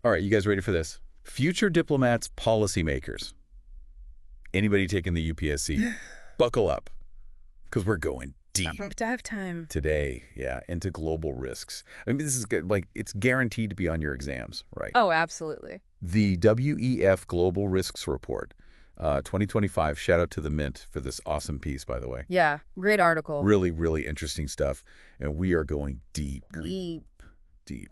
All right, you guys ready for this? Future diplomats, policymakers. Anybody taking the UPSC, buckle up, because we're going deep Dive time. today, into global risks. I mean, this is good. Like, it's guaranteed to be on your exams, right? Oh, absolutely. The WEF Global Risks Report, 2025. Shout out to the Mint for this awesome piece, by the way. Yeah, great article. Really, really interesting stuff. And we are going deep. Deep.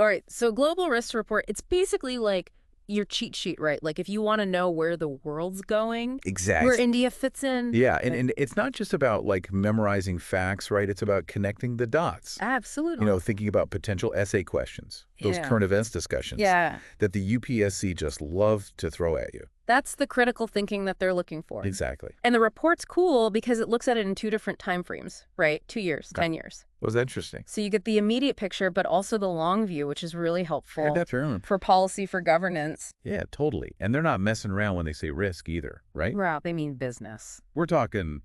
All right, so Global Risk Report, it's basically like your cheat sheet, right? Like if you want to know where the world's going, Exactly. where India fits in. Yeah, and it's not just about like memorizing facts, right? It's about connecting the dots. Absolutely. You know, thinking about potential essay questions, those Yeah. current events discussions Yeah, that the UPSC just love to throw at you. that's the critical thinking that they're looking for. Exactly. And the report's cool because it looks at it in 2 different time frames, right? 2 years, Okay. 10 years. Was that interesting? So you get the immediate picture, but also the long view, which is really helpful for policy, for governance. Yeah, totally. And they're not messing around when they say risk either, right? Wow, they mean business. We're talking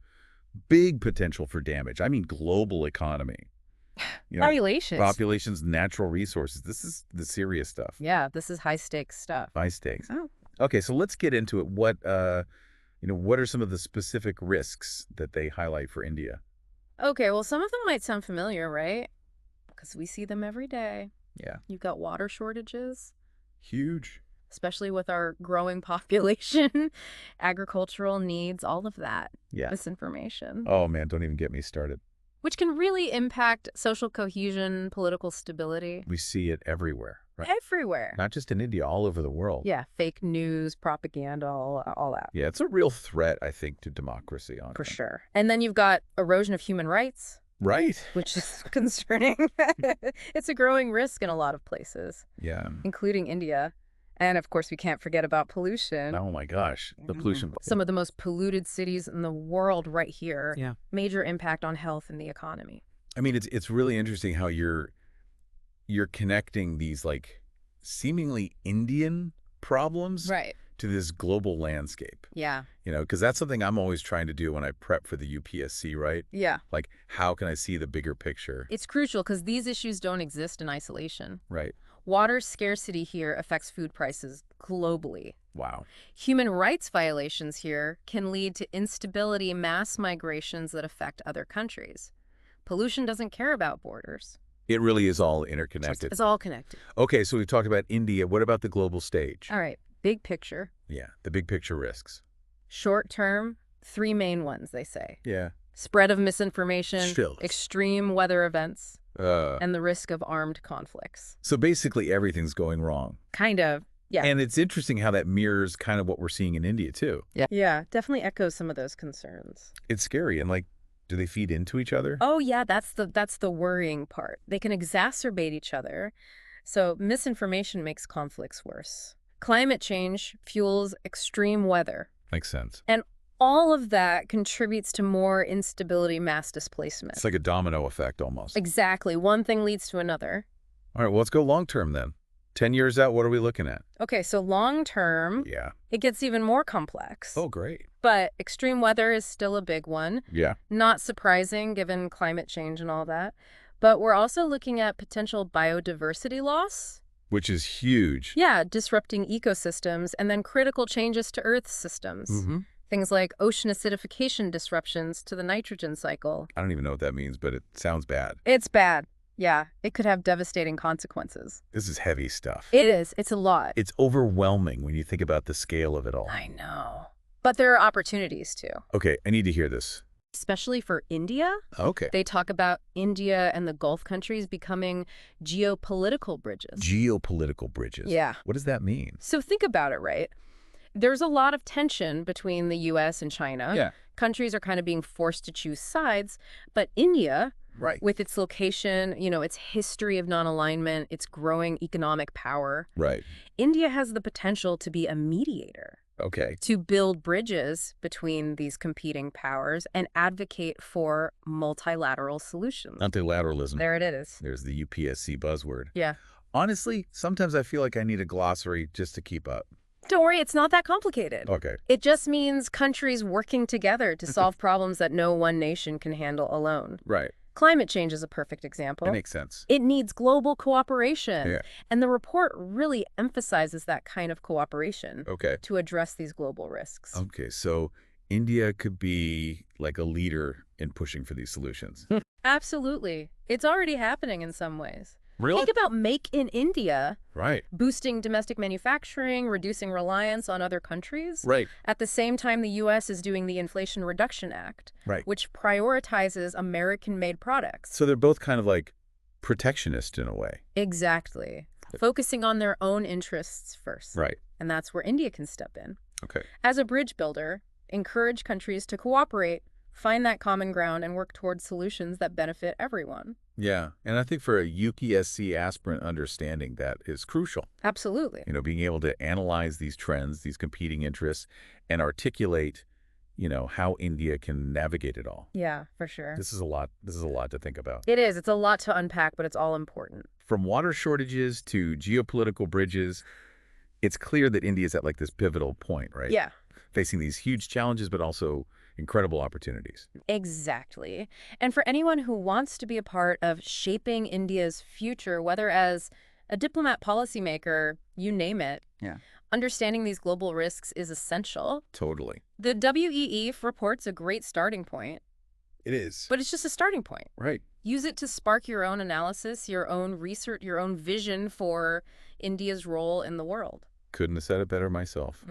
big potential for damage. I mean, global economy. You know, Populations. populations, natural resources. This is the serious stuff. Yeah, this is high stakes stuff. High stakes. Oh. Okay, so let's get into it. What are some of the specific risks that they highlight for India? Okay, well, some of them might sound familiar, right? Because we see them every day. Yeah. You've got water shortages, Huge. especially with our growing population, agricultural needs, all of that. Yeah. Misinformation. Oh, man, don't even get me started. Which can really impact social cohesion, political stability. We see it everywhere, right? Everywhere. Not just in India, all over the world. Yeah, fake news, propaganda, all that. Yeah, it's a real threat, I think, to democracy, honestly. For sure. And then you've got erosion of human rights, Right. which is concerning. It's a growing risk in a lot of places, Yeah. including India. And of course, we can't forget about pollution. Oh, my gosh. The pollution. Some of the most polluted cities in the world right here. Yeah. Major impact on health and the economy. I mean, it's really interesting how you're connecting these, like, seemingly Indian problems Right. to this global landscape. Yeah. You know, because that's something I'm always trying to do when I prep for the UPSC, right? Yeah. Like, how can I see the bigger picture? It's crucial because these issues don't exist in isolation. Right. Water scarcity here affects food prices globally. Wow. Human rights violations here can lead to instability, mass migrations that affect other countries. Pollution doesn't care about borders. It really is all interconnected. It's all connected. Okay, so we've talked about India. What about the global stage? All right, big picture. Yeah, the big picture risks. Short term, 3 main ones, they say. Yeah. Spread of misinformation, Still. extreme weather events, and the risk of armed conflicts. So basically everything's going wrong. Kind of. Yeah. And it's interesting how that mirrors kind of what we're seeing in India, too. Yeah, definitely echoes some of those concerns. It's scary. And, like, do they feed into each other? Oh, yeah, that's the worrying part. They can exacerbate each other. So misinformation makes conflicts worse. Climate change fuels extreme weather. Makes sense. And all of that contributes to more instability, mass displacement. It's like a domino effect almost. Exactly. One thing leads to another. All right, well, let's go long term then. 10 years out, what are we looking at? Okay, so long term, Yeah. it gets even more complex. Oh, great. But extreme weather is still a big one. Yeah. Not surprising given climate change and all that. But we're also looking at potential biodiversity loss. Which is huge. Yeah, disrupting ecosystems and then critical changes to Earth's systems. Mm-hmm. Things like ocean acidification disruptions to the nitrogen cycle. I don't even know what that means, but it sounds bad. It's bad. Yeah, it could have devastating consequences. This is heavy stuff. It is. It's a lot. It's overwhelming when you think about the scale of it all. I know. But there are opportunities too. Okay, I need to hear this. Especially for India. Okay. They talk about India and the Gulf countries becoming geopolitical bridges. Geopolitical bridges. Yeah. What does that mean? So think about it, right? There's a lot of tension between the U.S. and China. Yeah. Countries are kind of being forced to choose sides. But India, Right. with its location, its history of non-alignment, its growing economic power, Right. India has the potential to be a mediator, Okay. to build bridges between these competing powers and advocate for multilateral solutions. Multilateralism. There it is. There's the UPSC buzzword. Yeah. Honestly, sometimes I feel like I need a glossary just to keep up. Don't worry, it's not that complicated. Okay. It just means countries working together to solve problems that no one nation can handle alone. Right. Climate change is a perfect That example. makes sense. It needs global cooperation. Yeah. And the report really emphasizes that kind of cooperation Okay. to address these global risks. Okay, so India could be like a leader in pushing for these solutions. Absolutely. It's already happening in some ways. Really? Think about Make in India, Right. boosting domestic manufacturing, reducing reliance on other countries. Right. At the same time, the U.S. is doing the Inflation Reduction Act, Right. which prioritizes American-made products. So they're both kind of like protectionist in a way. Exactly. Focusing on their own interests first. Right. And that's where India can step in. Okay. As a bridge builder, encourage countries to cooperate, find that common ground, and work towards solutions that benefit everyone. Yeah, and I think for a UPSC aspirant, understanding that is crucial. Absolutely. Being able to analyze these trends, these competing interests, and articulate, how India can navigate it all. Yeah, for sure. This is a lot. This is a lot to think about. It is. It's a lot to unpack, but it's all important. From water shortages to geopolitical bridges, it's clear that India's at like this pivotal point, right? Yeah, Facing these huge challenges, but also incredible opportunities. exactly. And for anyone who wants to be a part of shaping India's future, whether as a diplomat, policymaker, you name it, Yeah. understanding these global risks is essential. Totally. The WEF report's a great starting point, It is. but it's just a starting point. Right. Use it to spark your own analysis, your own research, your own vision for India's role in the world. Couldn't have said it better myself.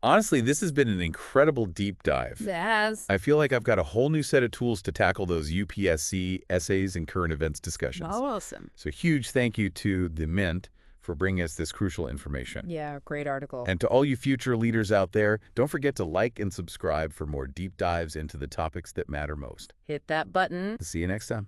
Honestly, this has been an incredible deep dive. Yes. I feel like I've got a whole new set of tools to tackle those UPSC essays and current events discussions. Awesome. So huge thank you to the Mint for bringing us this crucial information. Yeah, great article. And to all you future leaders out there, don't forget to like and subscribe for more deep dives into the topics that matter most. Hit that button. See you next time.